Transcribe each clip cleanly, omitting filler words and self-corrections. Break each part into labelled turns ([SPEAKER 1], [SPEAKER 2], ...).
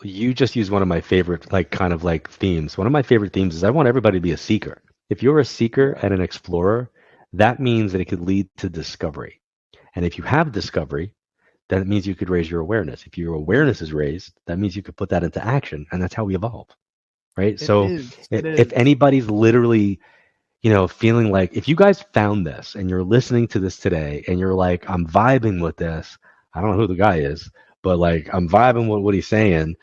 [SPEAKER 1] you just used one of my favorite, like, kind of like themes. One of my favorite themes is I want everybody to be a seeker. If you're a seeker
[SPEAKER 2] Yeah.
[SPEAKER 1] and an explorer, that means that it could lead to discovery. And if you have discovery, that means you could raise your awareness. If your awareness is raised, that means you could put that into action. And that's how we evolve, right?
[SPEAKER 2] It
[SPEAKER 1] So
[SPEAKER 2] is. It
[SPEAKER 1] if
[SPEAKER 2] is.
[SPEAKER 1] anybody's literally, feeling like, if you guys found this and you're listening to this today and you're like, I'm vibing with this, I don't know who the guy is, but like, I'm vibing with what he's saying.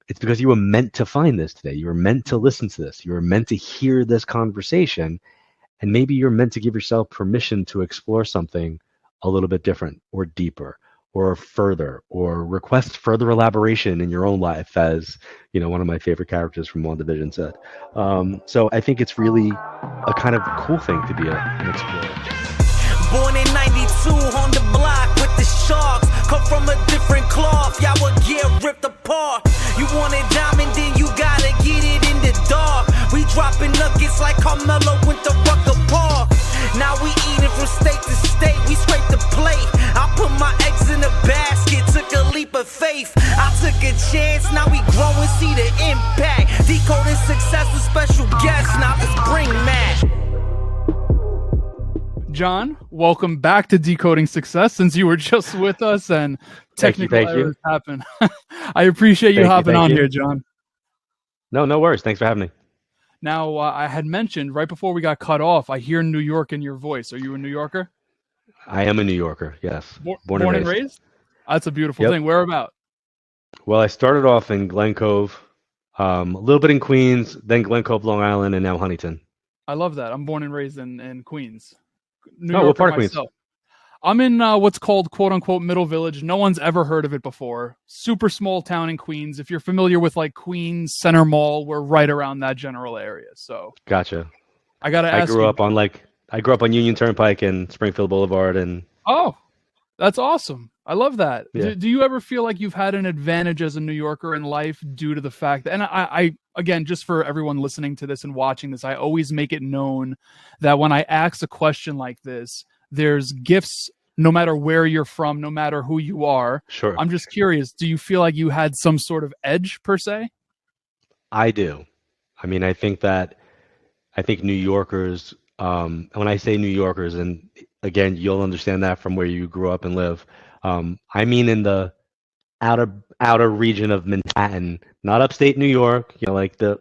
[SPEAKER 1] It's because you were meant to find this today. You were meant to listen to this. You were meant to hear this conversation. And maybe you're meant to give yourself permission to explore something a little bit different or deeper or further or request further elaboration in your own life, as one of my favorite characters from WandaVision said. So I think it's really a kind of cool thing to be an explorer.
[SPEAKER 3] Born in 92 on the block with the sharks. Come from a different cloth, y'all would get ripped apart. You want it diamond, then you gotta get it in the dark. We dropping nuggets like Carmelo went to Rucker Park. Now we eating from state to state, we scrape the plate. I put my eggs in a basket, took a leap of faith. I took a chance, now we grow and see the impact. Decoding success with special guests, now let's bring Matt.
[SPEAKER 2] John, welcome back to Decoding Success, since you were just with us and technical errors happen. I appreciate you hopping on here, John.
[SPEAKER 1] No worries. Thanks for having me.
[SPEAKER 2] Now, I had mentioned right before we got cut off, I hear New York in your voice. Are you a New Yorker?
[SPEAKER 1] I am a New Yorker, yes.
[SPEAKER 2] Born and raised? That's a beautiful thing. Where about?
[SPEAKER 1] Well, I started off in Glen Cove, a little bit in Queens, then Glen Cove, Long Island, and now Huntington.
[SPEAKER 2] I love that. I'm born and raised in Queens.
[SPEAKER 1] New York, what part of Queens?
[SPEAKER 2] I'm in what's called quote-unquote Middle Village. No one's ever heard of it before. Super small town in Queens. If you're familiar with like Queens Center Mall, we're right around that general area. So
[SPEAKER 1] gotcha.
[SPEAKER 2] I gotta ask.
[SPEAKER 1] I grew up on Union Turnpike and Springfield Boulevard, and
[SPEAKER 2] that's awesome. I love that.
[SPEAKER 1] Yeah.
[SPEAKER 2] Do you ever feel like you've had an advantage as a New Yorker in life due to the fact that, and I again, just for everyone listening to this and watching this, I always make it known that when I ask a question like this, there's gifts no matter where you're from, no matter who you are.
[SPEAKER 1] Sure.
[SPEAKER 2] I'm just curious, do you feel like you had some sort of edge per se?
[SPEAKER 1] I do. I mean, I think New Yorkers, when I say New Yorkers, and again, you'll understand that from where you grew up and live. I mean, in the outer region of Manhattan, not upstate New York, like the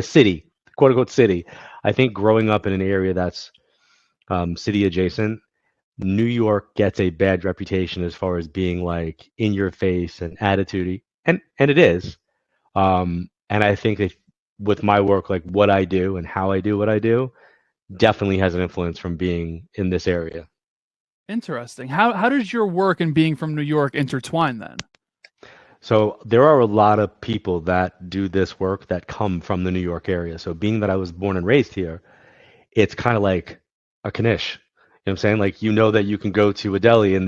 [SPEAKER 1] city, quote unquote city. I think growing up in an area that's city adjacent, New York gets a bad reputation as far as being like in your face and attitude-y, and it is. And I think that with my work, like what I do and how I do what I do, definitely has an influence from being in this area.
[SPEAKER 2] Interesting. How does your work and being from New York intertwine then?
[SPEAKER 1] So there are a lot of people that do this work that come from the New York area. So being that I was born and raised here, it's kind of like a knish. You know what I'm saying? Like, that you can go to a deli and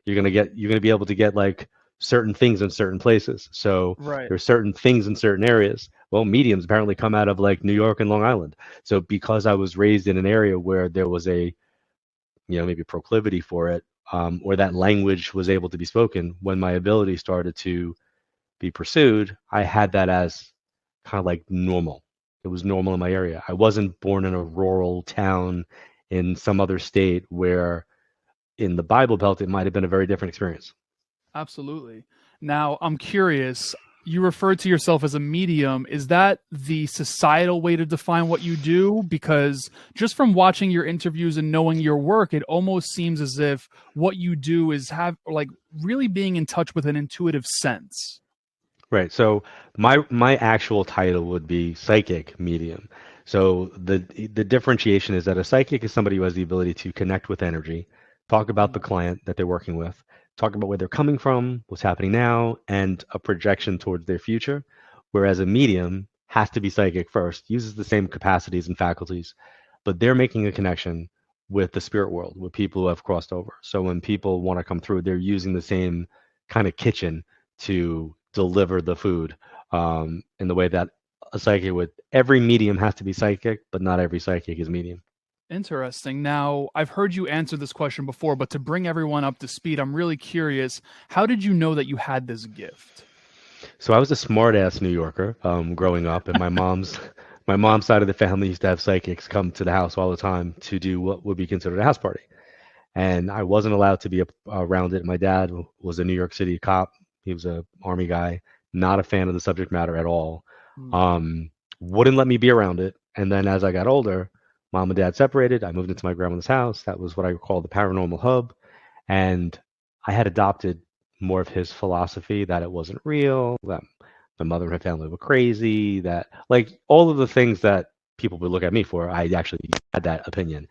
[SPEAKER 1] you're gonna be able to get like certain things in certain places. So there's certain things in certain areas. Well, mediums apparently come out of like New York and Long Island. So because I was raised in an area where there was a, maybe proclivity for it, or that language was able to be spoken, when my ability started to be pursued, I had that as kind of like normal. It was normal in my area. I wasn't born in a rural town in some other state where in the Bible Belt, it might have been a very different experience.
[SPEAKER 2] Absolutely. Now, I'm curious, you referred to yourself as a medium. Is that the societal way to define what you do? Because just from watching your interviews and knowing your work, it almost seems as if what you do is really being in touch with an intuitive sense.
[SPEAKER 1] Right. So my actual title would be psychic medium. So the differentiation is that a psychic is somebody who has the ability to connect with energy, talk about the client that they're working with, talk about where they're coming from, what's happening now, and a projection towards their future. Whereas a medium has to be psychic first, uses the same capacities and faculties, but they're making a connection with the spirit world, with people who have crossed over. So when people want to come through, they're using the same kind of kitchen to deliver the food in the way that a psychic would. Every medium has to be psychic, but not every psychic is medium.
[SPEAKER 2] Interesting. Now, I've heard you answer this question before, but to bring everyone up to speed, I'm really curious. How did you know that you had this gift?
[SPEAKER 1] So I was a smart ass New Yorker growing up, and my mom's side of the family used to have psychics come to the house all the time to do what would be considered a house party. And I wasn't allowed to be around it. My dad was a New York City cop. He was a army guy, not a fan of the subject matter at all.
[SPEAKER 2] Mm.
[SPEAKER 1] Um, wouldn't let me be around it. And then as I got older, mom and dad separated. I moved into my grandmother's house. That was what I call the paranormal hub. And I had adopted more of his philosophy that it wasn't real, that my mother and her family were crazy, that like all of the things that people would look at me for, I actually had that opinion.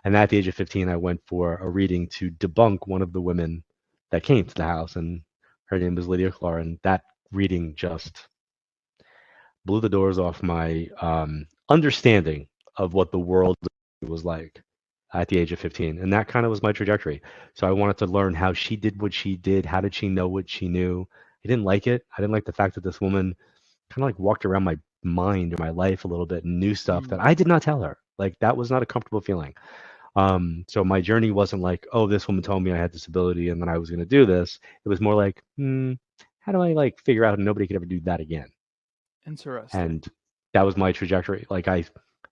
[SPEAKER 1] And at the age of 15, I went for a reading to debunk one of the women that came to the house, and her name was Lydia Clark. And that reading just blew the doors off my understanding of what the world was like at the age of 15. And that kind of was my trajectory. So I wanted to learn how she did what she did. How did she know what she knew? I didn't like it. I didn't like the fact that this woman kind of like walked around my mind or my life a little bit and knew stuff that
[SPEAKER 2] Mm.
[SPEAKER 1] I did not tell her. Like that was not a comfortable feeling. So my journey wasn't like, oh, this woman told me I had this ability and then I was going to do this. It was more like, how do I like figure out nobody could ever do that again?
[SPEAKER 2] Interesting.
[SPEAKER 1] And that was my trajectory. Like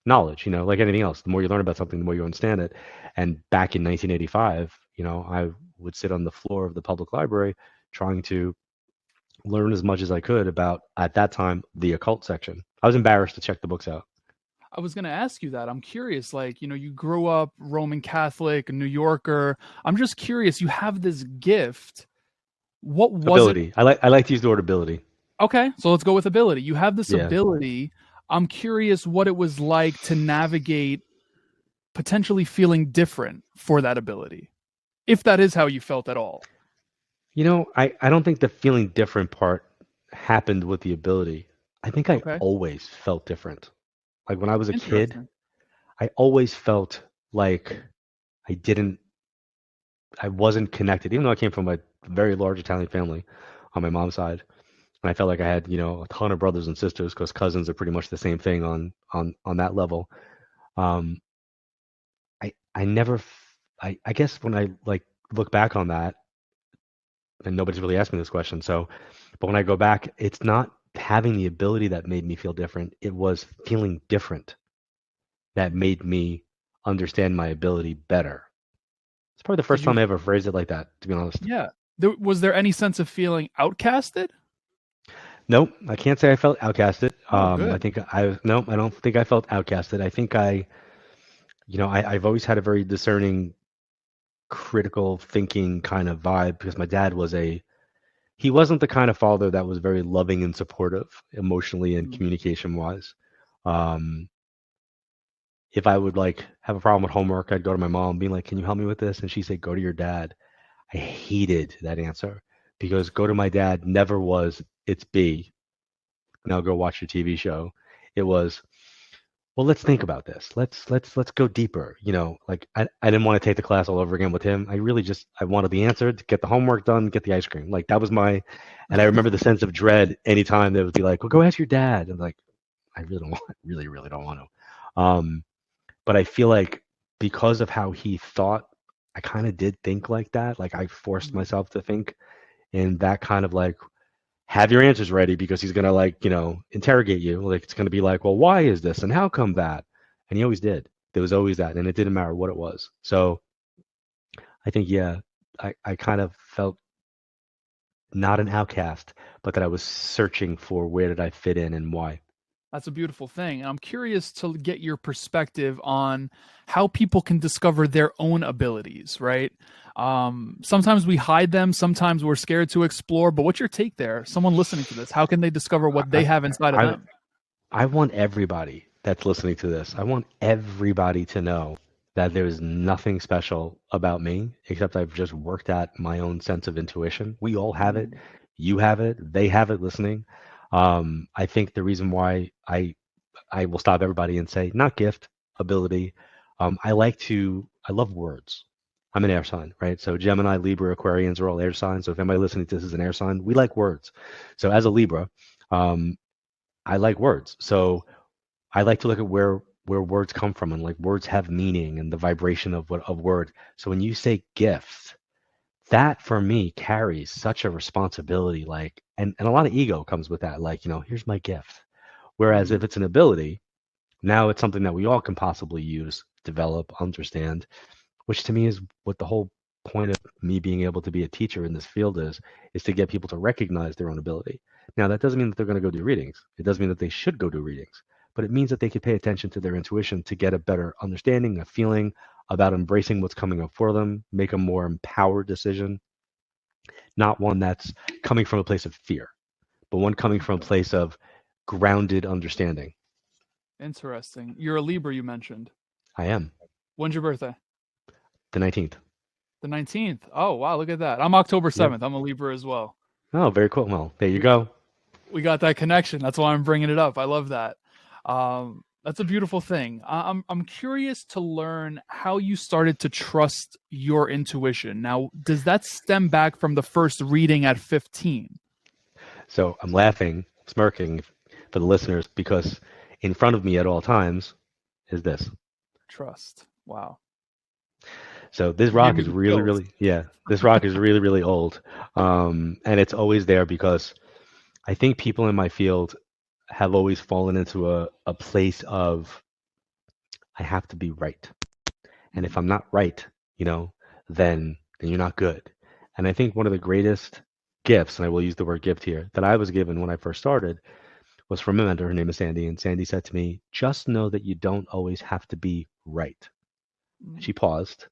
[SPEAKER 1] knowledge, like anything else, the more you learn about something, the more you understand it. And back in 1985, I would sit on the floor of the public library trying to learn as much as I could about, at that time, the occult section. I was embarrassed to check the books out.
[SPEAKER 2] I was going to ask you that. I'm curious. Like, you grew up Roman Catholic, a New Yorker. I'm just curious. You have this gift. What was it?
[SPEAKER 1] Ability. I like to use the word ability.
[SPEAKER 2] Okay, so let's go with ability. You have this
[SPEAKER 1] Yeah.
[SPEAKER 2] ability. I'm curious what it was like to navigate potentially feeling different for that ability, if that is how you felt at all.
[SPEAKER 1] I don't think the feeling different part happened with the ability. I think I
[SPEAKER 2] Okay,
[SPEAKER 1] always felt different. Like when I was a kid,
[SPEAKER 2] interesting.
[SPEAKER 1] I always felt like I wasn't connected, even though I came from a very large Italian family on my mom's side. And I felt like I had, a ton of brothers and sisters because cousins are pretty much the same thing on that level. Um, I never, I guess when I like look back on that, and nobody's really asked me this question. So, but when I go back, it's not having the ability that made me feel different. It was feeling different that made me understand my ability better. It's probably the
[SPEAKER 2] Did
[SPEAKER 1] first
[SPEAKER 2] you?
[SPEAKER 1] time I ever phrased it like that, to be honest.
[SPEAKER 2] Yeah. Was there any sense of feeling outcasted?
[SPEAKER 1] Nope, I can't say I felt outcasted.
[SPEAKER 2] Oh,
[SPEAKER 1] I
[SPEAKER 2] good.
[SPEAKER 1] think no, I don't think I felt outcasted. I think I've always had a very discerning, critical thinking kind of vibe because my dad he wasn't the kind of father that was very loving and supportive emotionally and
[SPEAKER 2] Mm.
[SPEAKER 1] communication wise. Um, if I would like have a problem with homework, I'd go to my mom, being like, "Can you help me with this?" And she'd say, "Go to your dad." I hated that answer because go to my dad never was, "It's B. Now go watch your TV show." It was, "Well, let's think about this. Let's go deeper." Like I didn't want to take the class all over again with him. I wanted the answer to get the homework done, get the ice cream. Like that was and I remember the sense of dread anytime they would be like, "Well, go ask your dad." And like, I really don't want, really, really don't want to. But I feel like because of how he thought, I kind of did think like that. Like I forced
[SPEAKER 2] Mm.
[SPEAKER 1] myself to think in that kind of like, have your answers ready because he's gonna like, interrogate you. Like it's gonna be like, well, why is this and how come that? And he always did. There was always that, and it didn't matter what it was. So I think, yeah, I kind of felt not an outcast, but that I was searching for where did I fit in and why.
[SPEAKER 2] That's a beautiful thing. And I'm curious to get your perspective on how people can discover their own abilities, right? Sometimes we hide them, sometimes we're scared to explore. But what's your take there? Someone listening to this, how can they discover what they
[SPEAKER 1] I
[SPEAKER 2] have inside of
[SPEAKER 1] I
[SPEAKER 2] them?
[SPEAKER 1] I want everybody that's listening to this. I want everybody to know that there is nothing special about me except I've just worked at my own sense of intuition. We all have it.
[SPEAKER 2] Mm.
[SPEAKER 1] You have it. They have it listening. I think the reason why I will stop everybody and say not gift, ability. I love words. I'm an air sign, right? So Gemini, Libra, Aquarians are all air signs. So if anybody listening to this is an air sign, we like words. So as a Libra, um, I like words. So I like to look at where words come from and like words have meaning and the vibration of words. So when you say gift, that for me carries such a responsibility, like, and a lot of ego comes with that, like, here's my gift. Whereas
[SPEAKER 2] Mm,
[SPEAKER 1] if it's an ability, now it's something that we all can possibly use, develop, understand, which to me is what the whole point of me being able to be a teacher in this field is to get people to recognize their own ability. Now, that doesn't mean that they're going to go do readings. It doesn't mean that they should go do readings, but it means that they could pay attention to their intuition to get a better understanding, a feeling about embracing what's coming up for them, make a more empowered decision, not one that's coming from a place of fear, but one coming from a
[SPEAKER 2] okay.
[SPEAKER 1] place of grounded understanding.
[SPEAKER 2] Interesting. You're a Libra, you mentioned.
[SPEAKER 1] I am.
[SPEAKER 2] When's your birthday?
[SPEAKER 1] The 19th.
[SPEAKER 2] The 19th. Oh, wow, look at that. I'm October
[SPEAKER 1] Yeah.
[SPEAKER 2] 7th. I'm a Libra as well.
[SPEAKER 1] Oh, very cool. Well, there you
[SPEAKER 2] We
[SPEAKER 1] go.
[SPEAKER 2] we got that connection. That's why I'm bringing it up. I love that. That's a beautiful thing. I'm curious to learn how you started to trust your intuition. Now, does that stem back from the first reading at 15?
[SPEAKER 1] So I'm laughing, smirking for the listeners because in front of me at all times is this.
[SPEAKER 2] Trust. Wow.
[SPEAKER 1] So this
[SPEAKER 2] You gave
[SPEAKER 1] rock
[SPEAKER 2] me
[SPEAKER 1] is
[SPEAKER 2] the
[SPEAKER 1] really,
[SPEAKER 2] chills.
[SPEAKER 1] really, yeah, this rock is really, really old. And it's always there because I think people in my field have always fallen into a place of, I have to be right. And if I'm not right, then you're not good. And I think one of the greatest gifts, and I will use the word gift here, that I was given when I first started was from a mentor. Her name is Sandy. And Sandy said to me, just know that you don't always have to be right.
[SPEAKER 2] Mm,
[SPEAKER 1] She paused.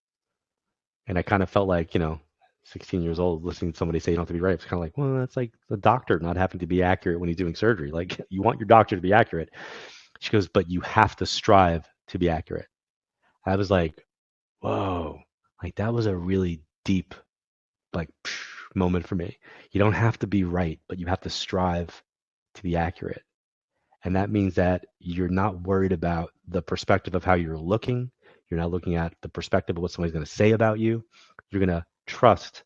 [SPEAKER 1] And I kind of felt like, 16 years old, listening to somebody say you don't have to be right. It's kind of like, well, that's like the doctor not having to be accurate when he's doing surgery. Like, you want your doctor to be accurate. She goes, but you have to strive to be accurate. I was like, whoa, like that was a really deep, like, moment for me. You don't have to be right, but you have to strive to be accurate. And that means that you're not worried about the perspective of how you're looking. You're not looking at the perspective of what somebody's going to say about you. You're going to trust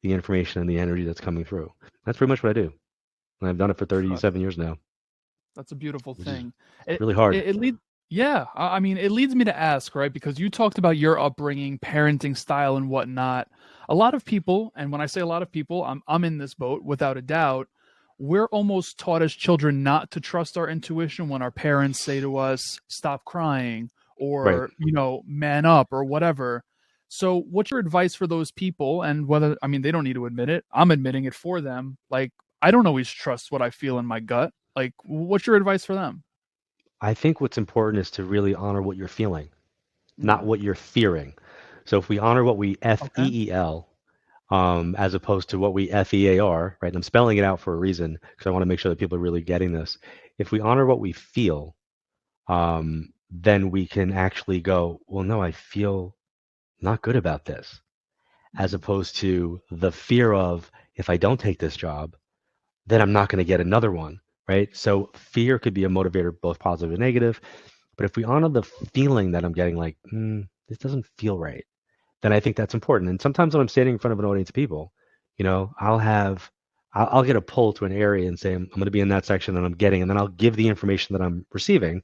[SPEAKER 1] the information and the energy that's coming through. That's pretty much what I do. And I've done it for
[SPEAKER 2] trust.
[SPEAKER 1] 37 years now,
[SPEAKER 2] That's a beautiful
[SPEAKER 1] which is
[SPEAKER 2] thing. It
[SPEAKER 1] really hard.
[SPEAKER 2] it leads yeah, I mean, it leads me to ask, right? Because you talked about your upbringing, parenting style, and whatnot. A lot of people, and when I say a lot of people, I'm in this boat without a doubt. We're almost taught as children not to trust our intuition when our parents say to us, "Stop crying,"
[SPEAKER 1] Right.
[SPEAKER 2] or "Man up," or whatever. So, what's your advice for those people? And whether, I mean, they don't need to admit it. I'm admitting it for them. Like, I don't always trust what I feel in my gut. Like, what's your advice for them?
[SPEAKER 1] I think what's important is to really honor what you're feeling, not
[SPEAKER 2] Mm,
[SPEAKER 1] what you're fearing. So if we honor what we
[SPEAKER 2] okay.
[SPEAKER 1] FEEL, as opposed to what we FEAR, right? And I'm spelling it out for a reason because I want to make sure that people are really getting this. If we honor what we feel, then we can actually go, well, no, I feel not good about this, as
[SPEAKER 2] Mm,
[SPEAKER 1] opposed to the fear of if I don't take this job, then I'm not going to get another one, right? So fear could be a motivator, both positive and negative. But if we honor the feeling that I'm getting, like, this doesn't feel right, then I think that's important. And sometimes when I'm standing in front of an audience of people, I'll get a pull to an area and say, I'm going to be in that section and I'm getting, and then I'll give the information that I'm receiving.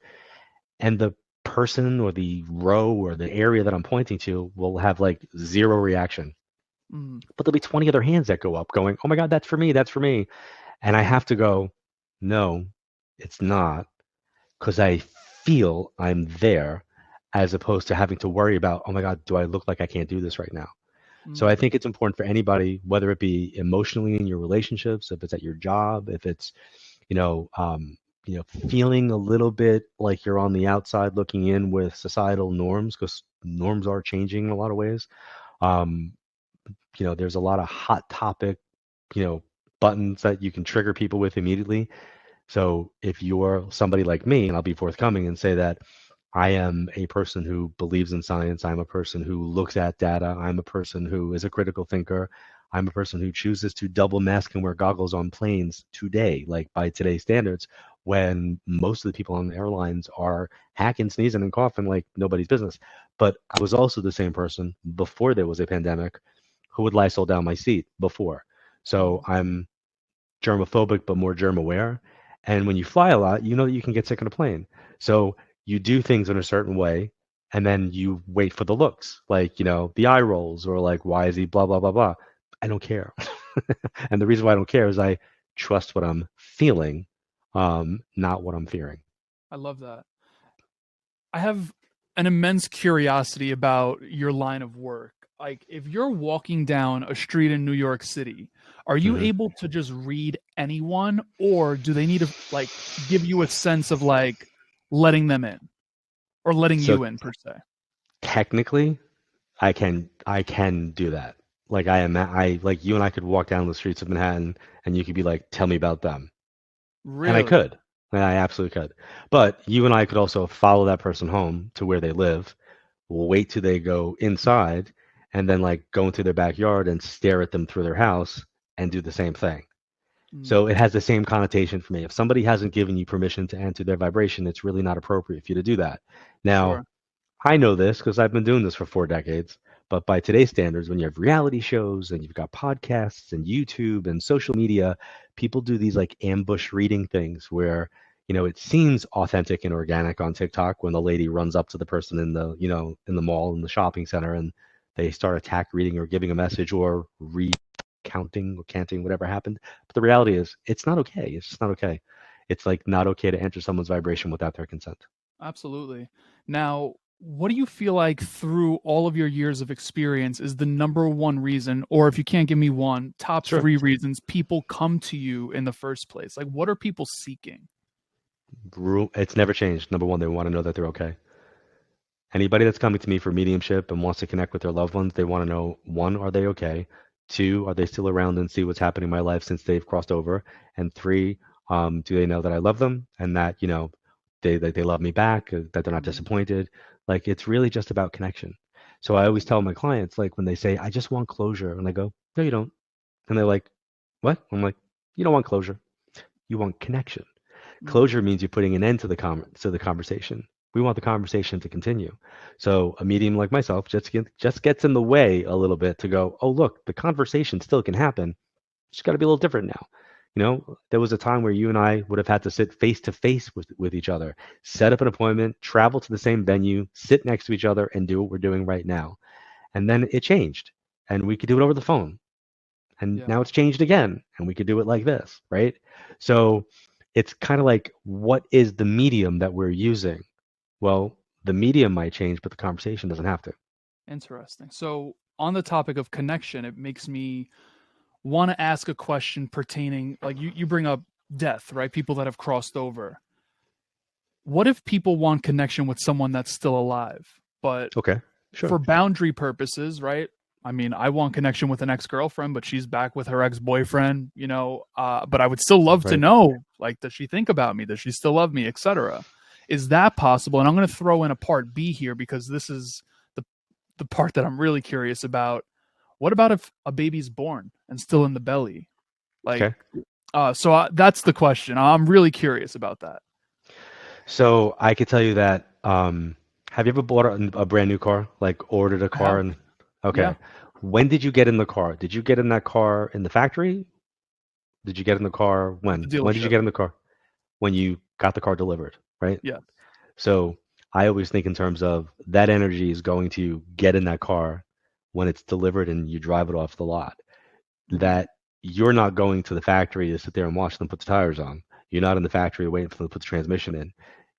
[SPEAKER 1] And the person or the row or the area that I'm pointing to will have like zero reaction.
[SPEAKER 2] mm,
[SPEAKER 1] But there'll be 20 other hands that go up going, oh my God, that's for me. That's for me. And I have to go, no, it's not, because I feel I'm there, as opposed to having to worry about, oh my God, do I look like I can't do this right now? So I
[SPEAKER 2] mm,
[SPEAKER 1] think it's important for anybody, whether it be emotionally in your relationships, if it's at your job, if it's, you know, um, feeling a little bit like you're on the outside looking in with societal norms, because norms are changing in a lot of ways. Um, there's a lot of hot topic, buttons that you can trigger people with immediately. So if you're somebody like me, and I'll be forthcoming and say that I am a person who believes in science, I'm a person who looks at data, I'm a person who is a critical thinker, I'm a person who chooses to double mask and wear goggles on planes today, like by today's standards, when most of the people on the airlines are hacking, sneezing, and coughing like nobody's business. But I was also the same person before there was a pandemic who would Lysol down my seat before. So
[SPEAKER 2] mm,
[SPEAKER 1] I'm germophobic but more germ aware. And when you fly a lot, you know that you can get sick on a plane. So you do things in a certain way and then you wait for the looks, like, the eye rolls, or like, why is he blah, blah, blah, blah. I don't care. And the reason why I don't care is I trust what I'm feeling, not what I'm fearing.
[SPEAKER 2] I love that. I have an immense curiosity about your line of work. Like, if you're walking down a street in New York City, are you
[SPEAKER 1] Mhm.
[SPEAKER 2] able to just read anyone, or do they need to like give you a sense of like letting them in or letting
[SPEAKER 1] So
[SPEAKER 2] you in per se?
[SPEAKER 1] technically, I can do that. Like, I like, you and I could walk down the streets of Manhattan, and you could be like, tell me about them. And I
[SPEAKER 2] Really?
[SPEAKER 1] could. And I absolutely could. But you and I could also follow that person home to where they live, wait till they go inside, and then like go into their backyard and stare at them through their house and do the same thing.
[SPEAKER 2] Mm,
[SPEAKER 1] So it has the same connotation for me. If somebody hasn't given you permission to enter their vibration, it's really not appropriate for you to do that. Now,
[SPEAKER 2] sure.
[SPEAKER 1] I know this because I've been doing this for 4 decades. But by today's standards, when you have reality shows and you've got podcasts and YouTube and social media, people do these like ambush reading things where, it seems authentic and organic on TikTok when the lady runs up to the person in the, in the mall, in the shopping center, and they start attack reading or giving a message or recounting or canting whatever happened. But the reality is, it's not okay. It's just not okay. It's like not okay to enter someone's vibration without their consent.
[SPEAKER 2] Absolutely. Now, what do you feel like through all of your years of experience is the number one reason, or if you can't give me one, top
[SPEAKER 1] Sure.
[SPEAKER 2] three reasons people come to you in the first place? Like, what are people seeking?
[SPEAKER 1] It's never changed. Number one, they want to know that they're okay. Anybody that's coming to me for mediumship and wants to connect with their loved ones, they want to know, one, are they okay? Two, are they still around and see what's happening in my life since they've crossed over? And three, do they know that I love them and that, they love me back, that they're not
[SPEAKER 2] Mm,
[SPEAKER 1] disappointed? Like, it's really just about connection. So I always tell my clients, like, when they say, I just want closure, and I go, no, you don't. And they're like, what? I'm like, you don't want closure. You want connection.
[SPEAKER 2] mm,
[SPEAKER 1] Closure means you're putting an end to the conversation. We want the conversation to continue. So a medium like myself just gets in the way a little bit to go, oh look, the conversation still can happen. It's got to be a little different now. There was a time where you and I would have had to sit face to face with each other, set up an appointment, travel to the same venue, sit next to each other, and do what we're doing right now. And then it changed, and we could do it over the phone, and
[SPEAKER 2] yeah,
[SPEAKER 1] now it's changed again, and we could do it like this, right? So it's kind of like, what is the medium that we're using? Well, the medium might change, but the conversation doesn't have to.
[SPEAKER 2] interesting. So, on the topic of connection, it makes me want to ask a question pertaining, like you bring up death, right? People that have crossed over. What if people want connection with someone that's still alive, but
[SPEAKER 1] Okay,
[SPEAKER 2] for
[SPEAKER 1] sure.
[SPEAKER 2] boundary purposes, right? I mean, I want connection with an ex-girlfriend, but she's back with her ex-boyfriend, but I would still love to
[SPEAKER 1] Right.
[SPEAKER 2] know, like, does she think about me? Does she still love me, etc.? Is that possible? And I'm going to throw in a part B here because this is the part that I'm really curious about. What about if a baby's born and still in the belly? Like,
[SPEAKER 1] Okay.
[SPEAKER 2] that's the question. I'm really curious about that.
[SPEAKER 1] So I could tell you that. Have you ever bought a brand new car? Like, ordered a
[SPEAKER 2] I
[SPEAKER 1] car
[SPEAKER 2] have,
[SPEAKER 1] and
[SPEAKER 2] yeah,
[SPEAKER 1] okay. When did you get in the car? Did you get in that car in the factory? Did you get in the car
[SPEAKER 2] at the
[SPEAKER 1] when? When did you
[SPEAKER 2] dealership.
[SPEAKER 1] get in the car? When you got the car delivered, right?
[SPEAKER 2] Yeah.
[SPEAKER 1] So I always think in terms of that energy is going to get in that car when it's delivered and you drive it off the lot.
[SPEAKER 2] Mm-hmm.
[SPEAKER 1] That you're not going to the factory to sit there and watch them put the tires on. You're not in the factory waiting for them to put the transmission in.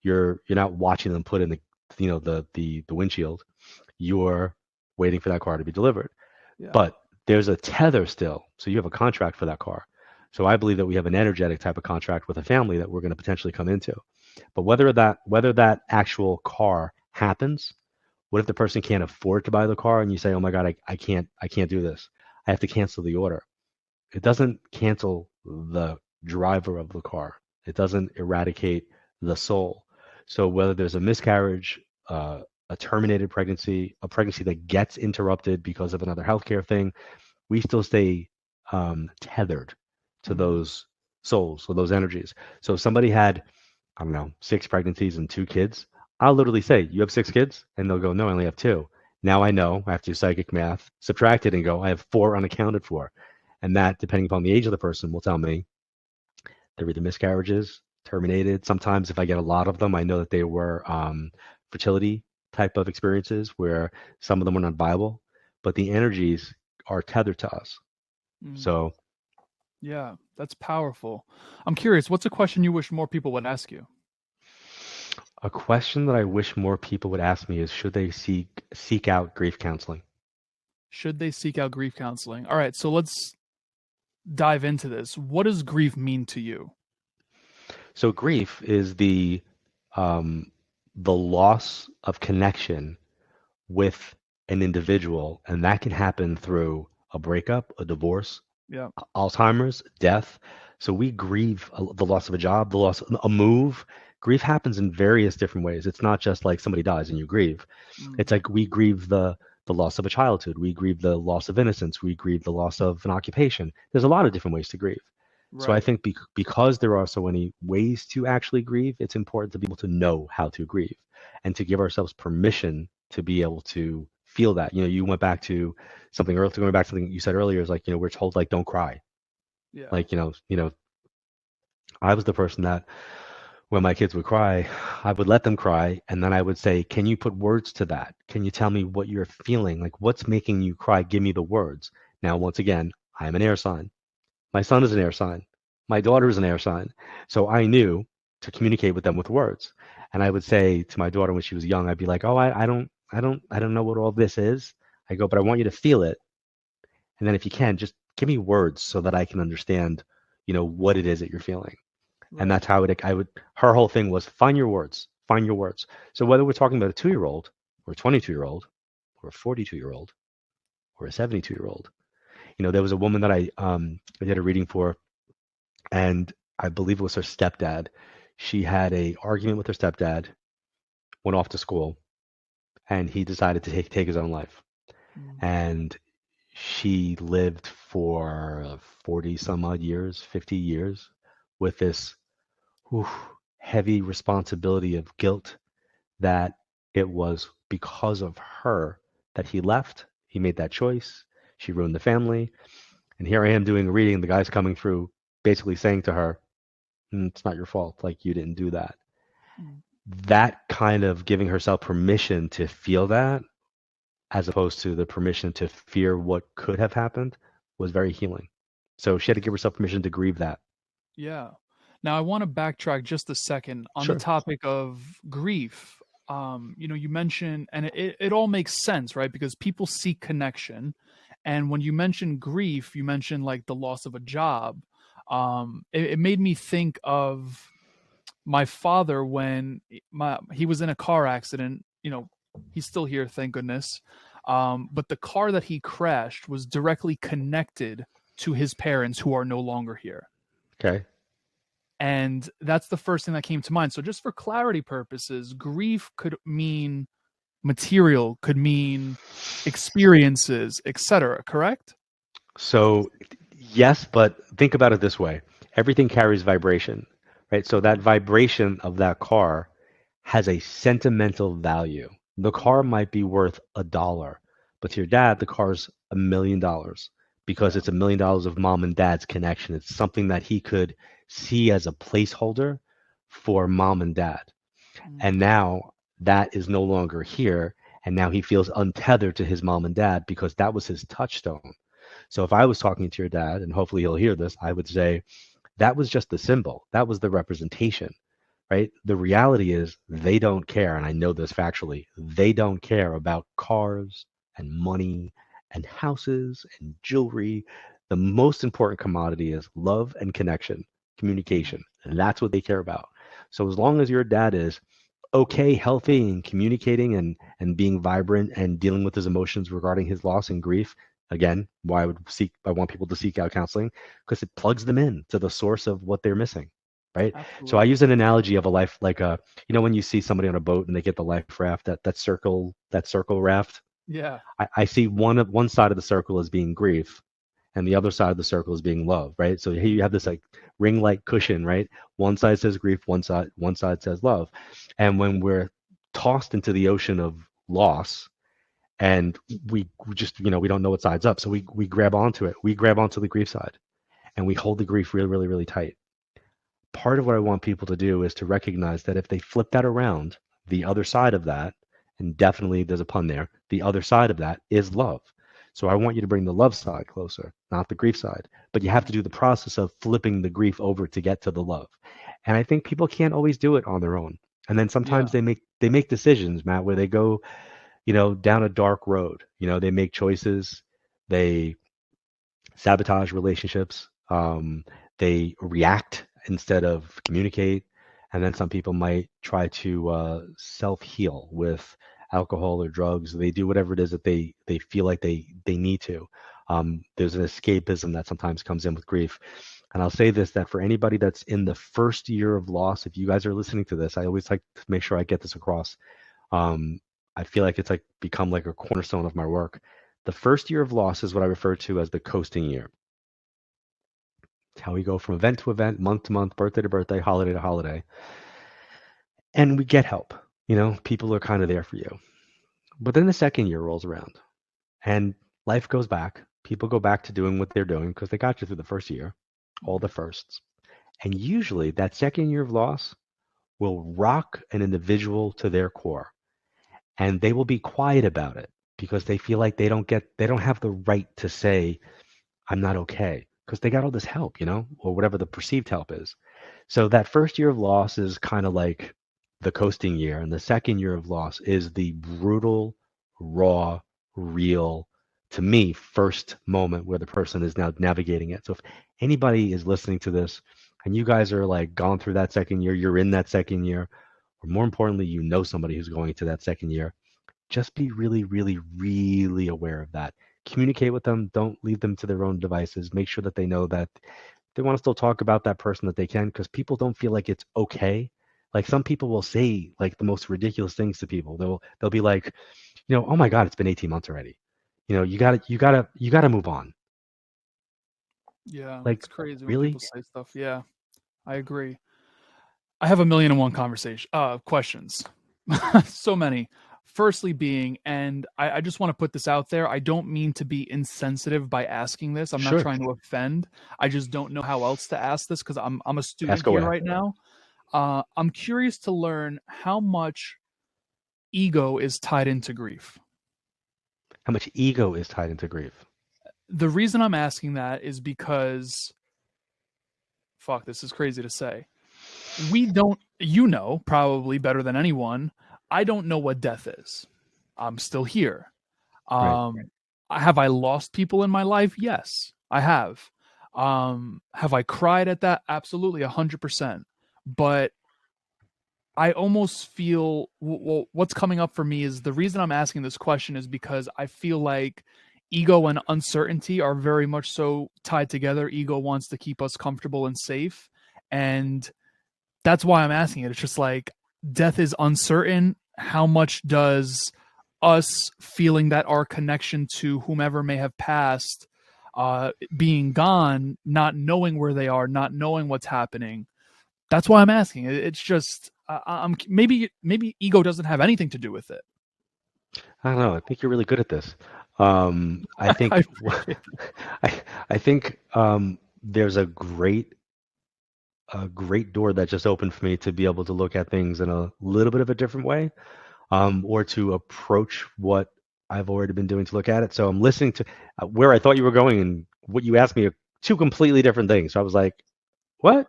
[SPEAKER 1] You're not watching them put in the windshield. You're waiting for that car to be delivered.
[SPEAKER 2] Yeah.
[SPEAKER 1] But there's a tether still. So you have a contract for that car. So I believe that we have an energetic type of contract with a family that we're going to potentially come into. But whether that actual car happens, what if the person can't afford to buy the car and you say, "Oh my God, I can't do this. I have to cancel the order." It doesn't cancel the driver of the car. It doesn't eradicate the soul. So whether there's a miscarriage, a terminated pregnancy, a pregnancy that gets interrupted because of another healthcare thing, we still stay tethered to
[SPEAKER 2] Mm-hmm.
[SPEAKER 1] those souls or those energies. So if somebody had, I don't know, 6 pregnancies and 2 kids, I'll literally say, "You have 6 kids?" And they'll go, "No, I only have two." Now I know I have to do psychic math, subtract it, and go, "I have four unaccounted for." And that, depending upon the age of the person, will tell me they're either miscarriages, terminated. Sometimes, if I get a lot of them, I know that they were fertility type of experiences where some of them are not viable, but the energies are tethered to us.
[SPEAKER 2] Mm.
[SPEAKER 1] So
[SPEAKER 2] Yeah, that's powerful. I'm curious, what's a question you wish more people would ask you?
[SPEAKER 1] a question that I wish more people would ask me is, should they seek out grief counseling?
[SPEAKER 2] Should they seek out grief counseling? All right, so let's dive into this. What does grief mean to you?
[SPEAKER 1] So grief is um, the loss of connection with an individual, and that can happen through a breakup, a divorce,
[SPEAKER 2] Yeah.
[SPEAKER 1] Alzheimer's, death. So we grieve the loss of a job, the loss of a move. Grief happens in various different ways. It's not just like somebody dies and you grieve.
[SPEAKER 2] Mm.
[SPEAKER 1] It's like we grieve the loss of a childhood. We grieve the loss of innocence. We grieve the loss of an occupation. There's a lot of different ways to grieve. So I
[SPEAKER 2] Right.
[SPEAKER 1] think because there are so many ways to actually grieve, it's important to be able to know how to grieve and to give ourselves permission to be able to feel that. You know, you went back to something earlier, going back to something you said earlier, is like, you know, we're told like don't cry.
[SPEAKER 2] Yeah.
[SPEAKER 1] Like, I was the person that when my kids would cry, I would let them cry, and then I would say, "Can you put words to that? Can you tell me what you're feeling? Like, what's making you cry? Give me the words." Now, once again, I am an air sign. My son is an air sign. My daughter is an air sign. So I knew to communicate with them with words. And I would say to my daughter when she was young, I'd be like, "Oh, I don't know what all this is." I go, "But I want you to feel it. And then if you can, just give me words so that I can understand, what it is that you're feeling." And
[SPEAKER 2] Right.
[SPEAKER 1] that's how her whole thing was find your words, find your words. So whether we're talking about a 2-year-old or a 22-year-old or a 42-year-old or a 72-year-old, there was a woman that I did a reading for, and I believe it was her stepdad. She had a argument with her stepdad, went off to school, and he decided to take his own life.
[SPEAKER 2] Mm.
[SPEAKER 1] And she lived for 40 some odd years, 50 years with this heavy responsibility of guilt that it was because of her that he left. He made that choice. She ruined the family. And here I am doing a reading. The guy's coming through basically saying to her, It's not your fault. Like, you didn't do that."
[SPEAKER 2] Mm.
[SPEAKER 1] That kind of giving herself permission to feel that, as opposed to the permission to fear what could have happened, was very healing. So she had to give herself permission to grieve that.
[SPEAKER 2] Yeah. Now I want to backtrack just a second on the
[SPEAKER 1] Sure.
[SPEAKER 2] topic of grief. You mentioned, and it all makes sense, right? Because people seek connection. And when you mention grief, you mentioned like the loss of a job. It made me think of my father when he was in a car accident. He's still here, thank goodness. But the car that he crashed was directly connected to his parents who are no longer here.
[SPEAKER 1] Okay.
[SPEAKER 2] And that's the first thing that came to mind. So just for clarity purposes, grief could mean material, could mean experiences, etc. Correct?
[SPEAKER 1] So, yes, but think about it this way. Everything carries vibration, right? So that vibration of that car has a sentimental value. The car might be worth $1, but to your dad, the car's $1 million because
[SPEAKER 2] Yeah.
[SPEAKER 1] it's $1 million of mom and dad's connection. It's something that he could see as a placeholder for mom and dad.
[SPEAKER 2] Mm.
[SPEAKER 1] And now that is no longer here. And now he feels untethered to his mom and dad because that was his touchstone. So if I was talking to your dad, and hopefully he'll hear this, I would say that was just the symbol. That was the representation, right? The reality is they don't care. And I know this factually. They don't care about cars and money and houses and jewelry. The most important commodity is love and connection, communication. And that's what they care about. So as long as your dad is okay, healthy, and communicating and being vibrant and dealing with his emotions regarding his loss and grief, again, why I want people to seek out counseling, because it plugs them in to the source of what they're missing, right? So I
[SPEAKER 2] Absolutely.
[SPEAKER 1] use an analogy of a life, like when you see somebody on a boat and they get the life raft, that circle raft.
[SPEAKER 2] Yeah.
[SPEAKER 1] I see one side of the circle as being grief, and the other side of the circle is being love, right? So here you have this like ring-like cushion, right? One side says grief, one side says love. And when we're tossed into the ocean of loss, and we just, we don't know what side's up, so we grab onto it. We grab onto the grief side, and we hold the grief really, really, really tight. Part of what I want people to do is to recognize that if they flip that around, the other side of that, And definitely there's a pun there. The other side of that is love. So I want you to bring the love side closer, not the grief side. But you have to do the process of flipping the grief over to get to the love. And I think people can't always do it on their own. And then
[SPEAKER 2] Yeah.
[SPEAKER 1] sometimes they make decisions, Matt, where they go, down a dark road. They make choices, they sabotage relationships, they react instead of communicate, and then some people might try to self-heal with alcohol or drugs. They do whatever it is that they feel like they need to. There's an escapism that sometimes comes in with grief. And I'll say this, that for anybody that's in the first year of loss, if you guys are listening to this, I always like to make sure I get this across. Um, I feel like it's like become like a cornerstone of my work. The first year of loss is what I refer to as the coasting year. It's how we go from event to event, month to month, birthday to birthday, holiday to holiday. And we get help. People are kind of there for you. But then the second year rolls around and life goes back. People go back to doing what they're doing because they got you through the first year, all the firsts. And usually that second year of loss will rock an individual to their core. And they will be quiet about it because they feel like they don't have the right to say, I'm not okay, because they got all this help, or whatever the perceived help is. So that first year of loss is kind of like the coasting year. And the second year of loss is the brutal, raw, real, to me, first moment where the person is now navigating it. So if anybody is listening to this and you guys are like gone through that second year, you're in that second year, or more importantly, somebody who's going to that second year, just be really, really, really aware of that. Communicate with them. Don't leave them to their own devices. Make sure that they know that they want to still talk about that person that they can, because people don't feel like it's okay. Like some people will say like the most ridiculous things to people. They'll be like, oh my God, it's been 18 months already. You gotta move on.
[SPEAKER 2] Yeah,
[SPEAKER 1] Like,
[SPEAKER 2] it's crazy when
[SPEAKER 1] really?
[SPEAKER 2] people say stuff. Yeah, I agree. I have a million and one questions. So many. Firstly, being, and I just want to put this out there. I don't mean to be insensitive by asking this. I'm not
[SPEAKER 1] Sure.
[SPEAKER 2] trying to offend. I just don't know how else to ask this because I'm a student
[SPEAKER 1] Ask
[SPEAKER 2] here
[SPEAKER 1] away.
[SPEAKER 2] right now. I'm curious to learn how much ego is tied into grief.
[SPEAKER 1] How much ego is tied into grief?
[SPEAKER 2] The reason I'm asking that is because, fuck, this is crazy to say. We don't, probably better than anyone, I don't know what death is. I'm still here.
[SPEAKER 1] Right.
[SPEAKER 2] Have I lost people in my life? Yes, I have. Have I cried at that? Absolutely, 100%. But I almost feel, what's coming up for me is, the reason I'm asking this question is because I feel like ego and uncertainty are very much so tied together. Ego wants to keep us comfortable and safe. And that's why I'm asking it. It's just like, death is uncertain. How much does us feeling that our connection to whomever may have passed, being gone, not knowing where they are, not knowing what's happening? That's why I'm asking. It's just, I'm maybe ego doesn't have anything to do with it.
[SPEAKER 1] I don't know. I think you're really good at this. I think I think there's a great door that just opened for me to be able to look at things in a little bit of a different way, or to approach what I've already been doing to look at it. So I'm listening to where I thought you were going, and what you asked me are two completely different things. So I was like, what?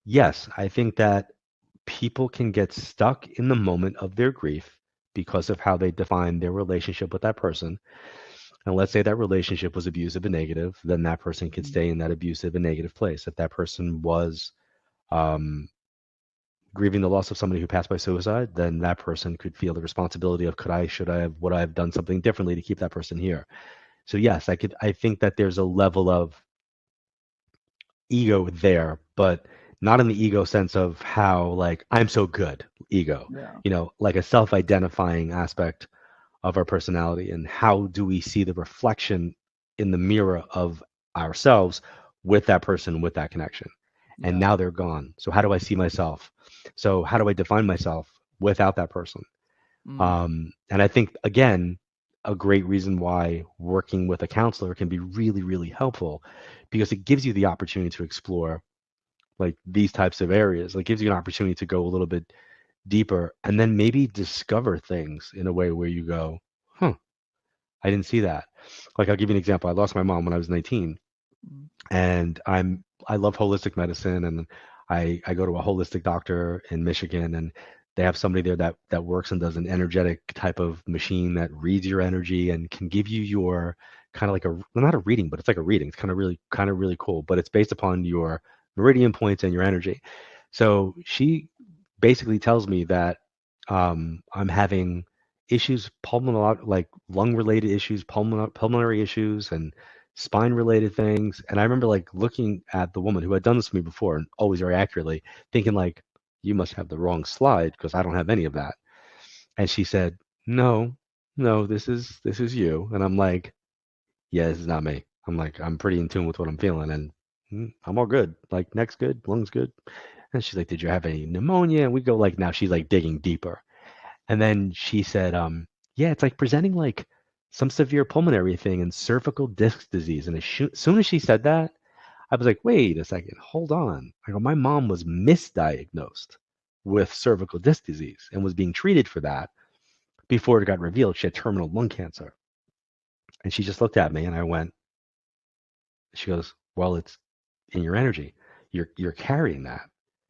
[SPEAKER 1] Yes, I think that people can get stuck in the moment of their grief because of how they define their relationship with that person. And let's say that relationship was abusive and negative, then that person could stay in that abusive and negative place. If that person was um, grieving the loss of somebody who passed by suicide, then that person could feel the responsibility of would I have done something differently to keep that person here? So yes, I think that there's a level of ego there, but not in the ego sense of how like I'm so good ego,
[SPEAKER 2] Yeah.
[SPEAKER 1] Like a self-identifying aspect of our personality, and how do we see the reflection in the mirror of ourselves with that person, with that connection. And now they're gone. So how do I see myself? So how do I define myself without that person? And I think, again, a great reason why working with a counselor can be really, really helpful, because it gives you the opportunity to explore like these types of areas. Like gives you an opportunity to go a little bit deeper, and then maybe discover things in a way where you go, huh, I didn't see that. Like, I'll give you an example. I lost my mom when I was 19,
[SPEAKER 2] Mm.
[SPEAKER 1] and I love holistic medicine, and I go to a holistic doctor in Michigan, and they have somebody there that works and does an energetic type of machine that reads your energy and can give you your kind of like a, well, not a reading, but it's like a reading. It's kind of really cool, but it's based upon your meridian points and your energy. So she basically tells me that I'm having issues, pulmonary, like lung related issues, pulmonary issues, and spine related things. And I remember like looking at the woman who had done this to me before and always very accurately, thinking like, you must have the wrong slide because I don't have any of that. And she said, no, no, this is you. And I'm like, yeah, this is not me. I'm like, I'm pretty in tune with what I'm feeling, and I'm all good. Like, neck's good, lungs good. And she's like, did you have any pneumonia? And we go like, now she's like digging deeper. And then she said, yeah, it's like presenting like some severe pulmonary thing and cervical disc disease. And soon as she said that, I was like, wait a second, hold on. I go, my mom was misdiagnosed with cervical disc disease and was being treated for that before it got revealed she had terminal lung cancer. And she just looked at me and I went, she goes, well, it's in your energy. You're carrying that.